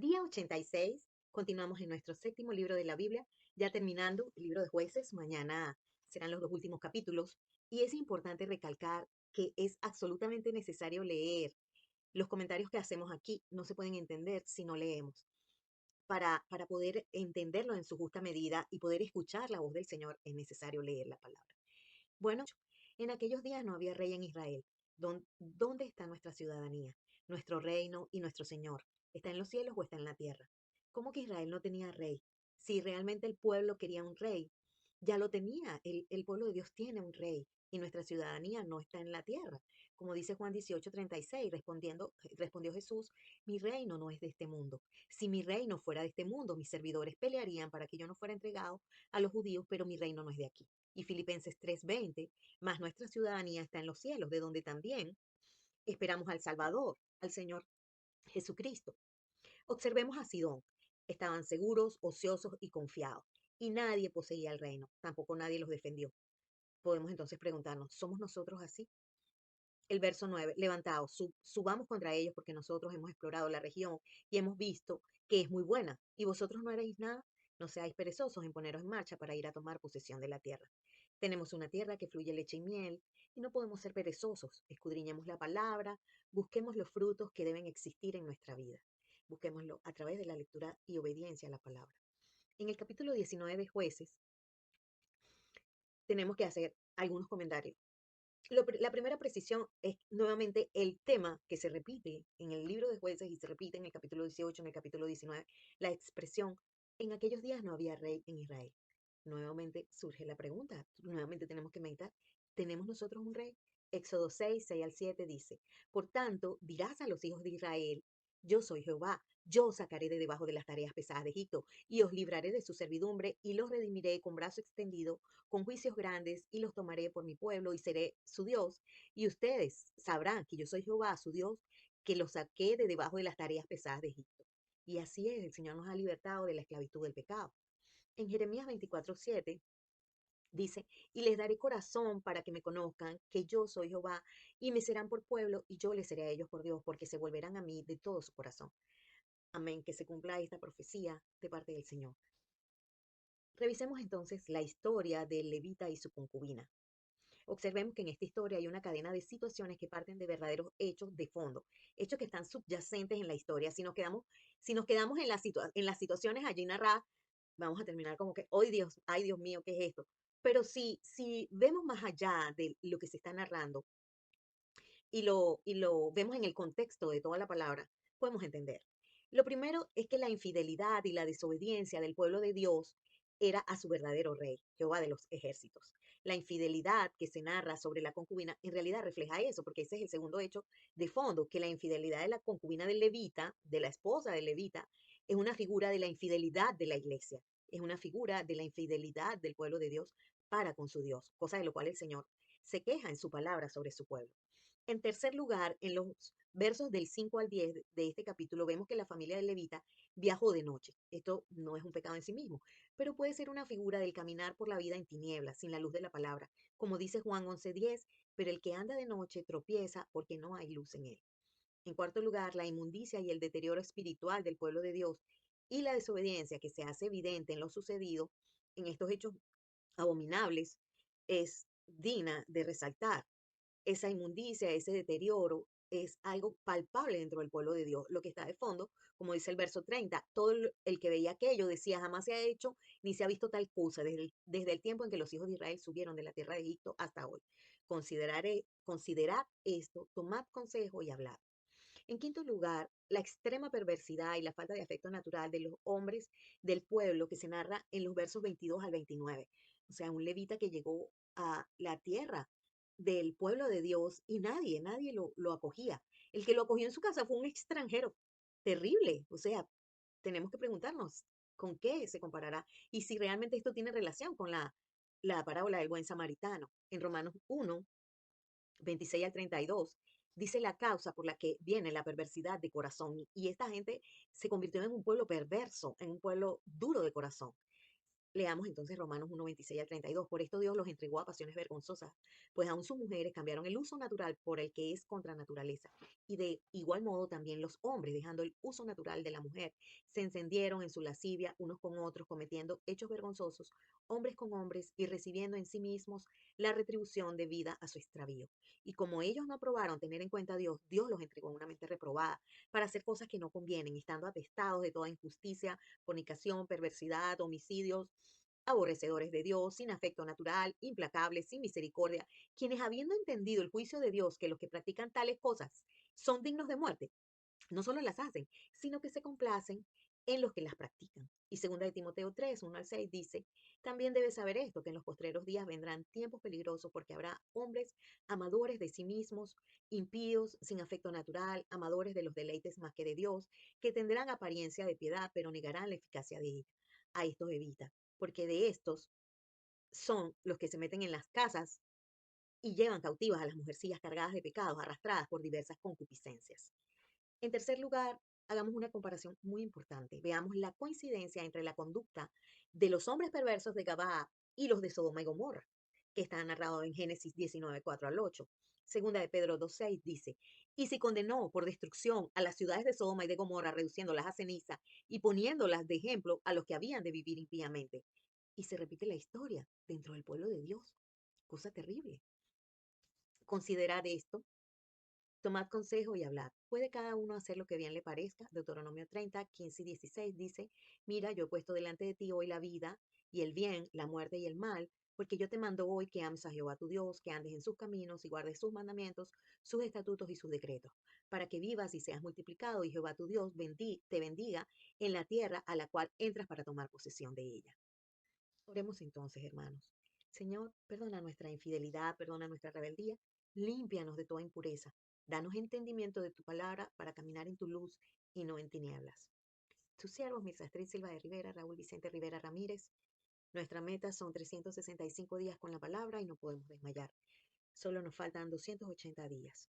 Día 86. Continuamos en nuestro séptimo libro de la Biblia, ya terminando el libro de Jueces. Mañana serán los dos últimos capítulos. Y es importante recalcar que es absolutamente necesario leer. Los comentarios que hacemos aquí no se pueden entender si no leemos. Para poder entenderlo en su justa medida y poder escuchar la voz del Señor, es necesario leer la palabra. Bueno, en aquellos días no había rey en Israel. ¿Dónde está nuestra ciudadanía, nuestro reino y nuestro Señor? ¿Está en los cielos o está en la tierra? ¿Cómo que Israel no tenía rey? Si realmente el pueblo quería un rey, ya lo tenía. El pueblo de Dios tiene un rey y nuestra ciudadanía no está en la tierra. Como dice Juan 18:36, respondió Jesús, mi reino no es de este mundo. Si mi reino fuera de este mundo, mis servidores pelearían para que yo no fuera entregado a los judíos, pero mi reino no es de aquí. Y Filipenses 3:20, más nuestra ciudadanía está en los cielos, de donde también esperamos al Salvador, al Señor Jesucristo. Observemos a Sidón. Estaban seguros, ociosos y confiados. Y nadie poseía el reino, tampoco nadie los defendió. Podemos entonces preguntarnos, ¿somos nosotros así? El verso 9, levantaos, subamos contra ellos porque nosotros hemos explorado la región y hemos visto que es muy buena. Y vosotros no haréis nada, no seáis perezosos en poneros en marcha para ir a tomar posesión de la tierra. Tenemos una tierra que fluye leche y miel y no podemos ser perezosos. Escudriñemos la palabra, busquemos los frutos que deben existir en nuestra vida. Busquémoslo a través de la lectura y obediencia a la palabra. En el capítulo 19 de Jueces tenemos que hacer algunos comentarios. La primera precisión es nuevamente el tema que se repite en el libro de Jueces y se repite en el capítulo 18, en el capítulo 19, la expresión, en aquellos días no había rey en Israel. Nuevamente surge la pregunta, nuevamente tenemos que meditar, ¿tenemos nosotros un rey? Éxodo 6, 6 al 7 dice, por tanto, dirás a los hijos de Israel, yo soy Jehová, yo os sacaré de debajo de las tareas pesadas de Egipto y os libraré de su servidumbre y los redimiré con brazo extendido con juicios grandes y los tomaré por mi pueblo y seré su Dios. Y ustedes sabrán que yo soy Jehová, su Dios, que los saqué de debajo de las tareas pesadas de Egipto. Y así es, el Señor nos ha libertado de la esclavitud del pecado. En Jeremías 24:7 dice, y les daré corazón para que me conozcan, que yo soy Jehová, y me serán por pueblo, y yo les seré a ellos por Dios, porque se volverán a mí de todo su corazón. Amén, que se cumpla esta profecía de parte del Señor. Revisemos entonces la historia del levita y su concubina. Observemos que en esta historia hay una cadena de situaciones que parten de verdaderos hechos de fondo, hechos que están subyacentes en la historia. Si nos quedamos en las situaciones allí narradas, vamos a terminar como que, ¡ay Dios, ay Dios mío, qué es esto! Pero si vemos más allá de lo que se está narrando y lo vemos en el contexto de toda la palabra, podemos entender. Lo primero es que la infidelidad y la desobediencia del pueblo de Dios era a su verdadero rey, Jehová de los ejércitos. La infidelidad que se narra sobre la concubina en realidad refleja eso, porque ese es el segundo hecho de fondo, que la infidelidad de la concubina del levita, de la esposa del levita, es una figura de la infidelidad de la iglesia, es una figura de la infidelidad del pueblo de Dios para con su Dios, cosa de lo cual el Señor se queja en su palabra sobre su pueblo. En tercer lugar, en los versos del 5 al 10 de este capítulo, vemos que la familia de Levita viajó de noche. Esto no es un pecado en sí mismo, pero puede ser una figura del caminar por la vida en tinieblas, sin la luz de la palabra. Como dice Juan 11:10, pero el que anda de noche tropieza porque no hay luz en él. En cuarto lugar, la inmundicia y el deterioro espiritual del pueblo de Dios y la desobediencia que se hace evidente en lo sucedido en estos hechos abominables es digna de resaltar. Esa inmundicia, ese deterioro, es algo palpable dentro del pueblo de Dios. Lo que está de fondo, como dice el verso 30, todo el que veía aquello decía, jamás se ha hecho ni se ha visto tal cosa desde el tiempo en que los hijos de Israel subieron de la tierra de Egipto hasta hoy. Considerad esto, tomad consejo y hablad. En quinto lugar, la extrema perversidad y la falta de afecto natural de los hombres del pueblo que se narra en los versos 22 al 29. O sea, un levita que llegó a la tierra del pueblo de Dios y nadie lo acogía. El que lo acogió en su casa fue un extranjero. Terrible. O sea, tenemos que preguntarnos con qué se comparará y si realmente esto tiene relación con la parábola del buen samaritano. En Romanos 1, 26 al 32, dice la causa por la que viene la perversidad de corazón. Y esta gente se convirtió en un pueblo perverso, en un pueblo duro de corazón. Leamos entonces Romanos 1, 26 al 32. Por esto Dios los entregó a pasiones vergonzosas, pues aún sus mujeres cambiaron el uso natural por el que es contra naturaleza. Y de igual modo también los hombres, dejando el uso natural de la mujer, se encendieron en su lascivia unos con otros, cometiendo hechos vergonzosos, hombres con hombres, y recibiendo en sí mismos la retribución debida a su extravío. Y como ellos no aprobaron tener en cuenta a Dios, Dios los entregó a una mente reprobada para hacer cosas que no convienen, estando atestados de toda injusticia, fornicación, perversidad, homicidios, aborrecedores de Dios, sin afecto natural, implacables, sin misericordia, quienes habiendo entendido el juicio de Dios que los que practican tales cosas son dignos de muerte, no solo las hacen, sino que se complacen en los que las practican. Y segunda de Timoteo 3, 1 al 6 dice, también debes saber esto, que en los postreros días vendrán tiempos peligrosos porque habrá hombres amadores de sí mismos, impíos, sin afecto natural, amadores de los deleites más que de Dios, que tendrán apariencia de piedad, pero negarán la eficacia de ella. A estos evita, porque de estos son los que se meten en las casas y llevan cautivas a las mujercillas cargadas de pecados, arrastradas por diversas concupiscencias. En tercer lugar, hagamos una comparación muy importante. Veamos la coincidencia entre la conducta de los hombres perversos de Gabaa y los de Sodoma y Gomorra, que está narrado en Génesis 19, 4 al 8. Segunda de Pedro 2:6 dice, y si condenó por destrucción a las ciudades de Sodoma y de Gomorra, reduciéndolas a ceniza y poniéndolas de ejemplo a los que habían de vivir impíamente. Y se repite la historia dentro del pueblo de Dios. Cosa terrible. Considerad esto. Tomad consejo y hablad. ¿Puede cada uno hacer lo que bien le parezca? Deuteronomio 30, 15 y 16 dice, mira, yo he puesto delante de ti hoy la vida y el bien, la muerte y el mal, porque yo te mando hoy que ames a Jehová tu Dios, que andes en sus caminos y guardes sus mandamientos, sus estatutos y sus decretos, para que vivas y seas multiplicado y Jehová tu Dios te bendiga en la tierra a la cual entras para tomar posesión de ella. Oremos entonces, hermanos. Señor, perdona nuestra infidelidad, perdona nuestra rebeldía, límpianos de toda impureza. Danos entendimiento de tu palabra para caminar en tu luz y no en tinieblas. Tus siervos, Mirza Astrid Silva de Rivera, Raúl Vicente Rivera Ramírez. Nuestra meta son 365 días con la palabra y no podemos desmayar. Solo nos faltan 280 días.